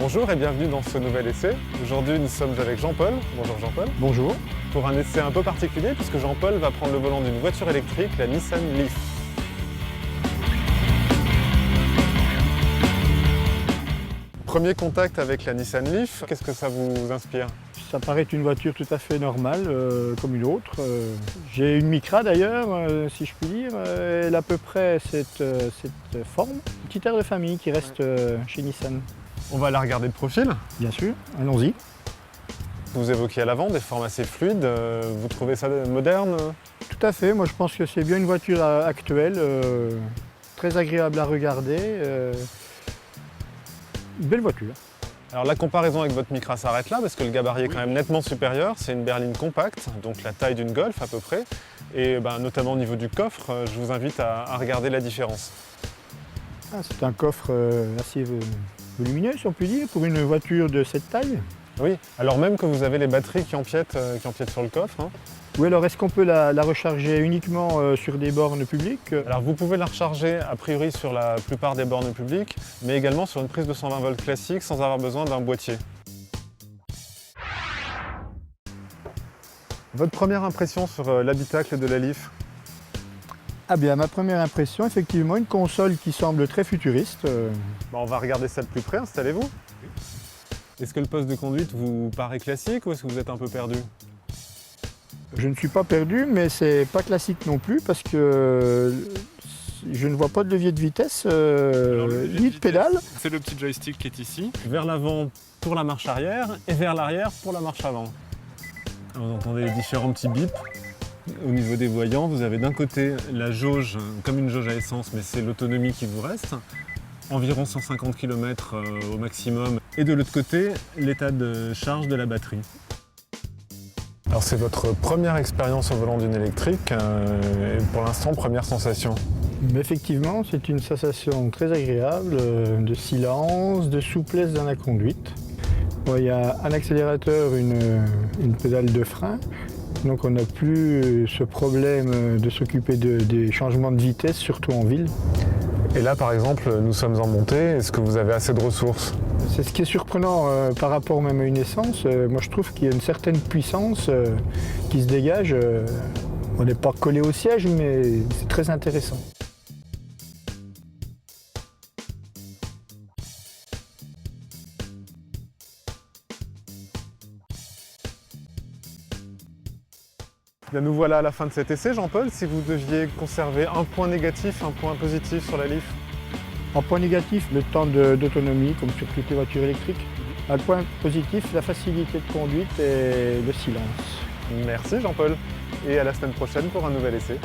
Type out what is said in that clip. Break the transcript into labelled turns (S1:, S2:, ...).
S1: Bonjour et bienvenue dans ce nouvel essai. Aujourd'hui nous sommes avec Jean-Paul. Bonjour Jean-Paul.
S2: Bonjour.
S1: Pour un essai un peu particulier puisque Jean-Paul va prendre le volant d'une voiture électrique, la Nissan Leaf. Premier contact avec la Nissan Leaf, qu'est-ce que ça vous inspire?
S2: Ça paraît une voiture tout à fait normale, comme une autre. J'ai une Micra d'ailleurs, si je puis dire. Elle a à peu près cette forme. Petit air de famille qui reste chez Nissan.
S1: On va la regarder de profil.
S2: Bien sûr, allons-y.
S1: Vous évoquiez à l'avant des formes assez fluides. Vous trouvez ça moderne?
S2: Tout à fait, moi je pense que c'est bien une voiture actuelle, très agréable à regarder. Une belle voiture.
S1: Alors la comparaison avec votre Micra s'arrête là parce que le gabarit est quand même nettement supérieur. C'est une berline compacte, donc la taille d'une Golf à peu près. Et notamment au niveau du coffre, je vous invite à regarder la différence.
S2: C'est un coffre assez volumineux, si on peut dire, pour une voiture de cette taille.
S1: Oui, alors même que vous avez les batteries qui empiètent sur le coffre.
S2: Oui, alors est-ce qu'on peut la recharger uniquement sur des bornes publiques?
S1: Alors vous pouvez la recharger a priori sur la plupart des bornes publiques, mais également sur une prise de 120 volts classique sans avoir besoin d'un boîtier. Votre première impression sur l'habitacle de la Leaf?
S2: Ah bien, ma première impression, effectivement, une console qui semble très futuriste.
S1: On va regarder ça de plus près, installez-vous. Est-ce que le poste de conduite vous paraît classique ou est-ce que vous êtes un peu perdu?
S2: Je ne suis pas perdu, mais c'est pas classique non plus parce que je ne vois pas de levier de vitesse, ni de pédale.
S3: C'est le petit joystick qui est ici.
S1: Vers l'avant pour la marche arrière et vers l'arrière pour la marche avant. Vous entendez les différents petits bips. Au niveau des voyants, vous avez d'un côté la jauge, comme une jauge à essence, mais c'est l'autonomie qui vous reste. Environ 150 km au maximum. Et de l'autre côté, l'état de charge de la batterie. Alors c'est votre première expérience au volant d'une électrique, et pour l'instant, première sensation?
S2: Mais effectivement, c'est une sensation très agréable, de silence, de souplesse dans la conduite. Bon, il y a un accélérateur, une pédale de frein, donc on n'a plus ce problème de s'occuper des changements de vitesse, surtout en ville.
S1: Et là, par exemple, nous sommes en montée, est-ce que vous avez assez de ressources?
S2: C'est ce qui est surprenant par rapport même à une essence. Moi, je trouve qu'il y a une certaine puissance qui se dégage. On n'est pas collé au siège, mais c'est très intéressant.
S1: Bien, nous voilà à la fin de cet essai, Jean-Paul. Si vous deviez conserver un point négatif, un point positif sur la Leaf?
S2: En point négatif, le temps d'autonomie, comme sur toutes les voitures électriques. Un point positif, la facilité de conduite et le silence.
S1: Merci Jean-Paul, et à la semaine prochaine pour un nouvel essai.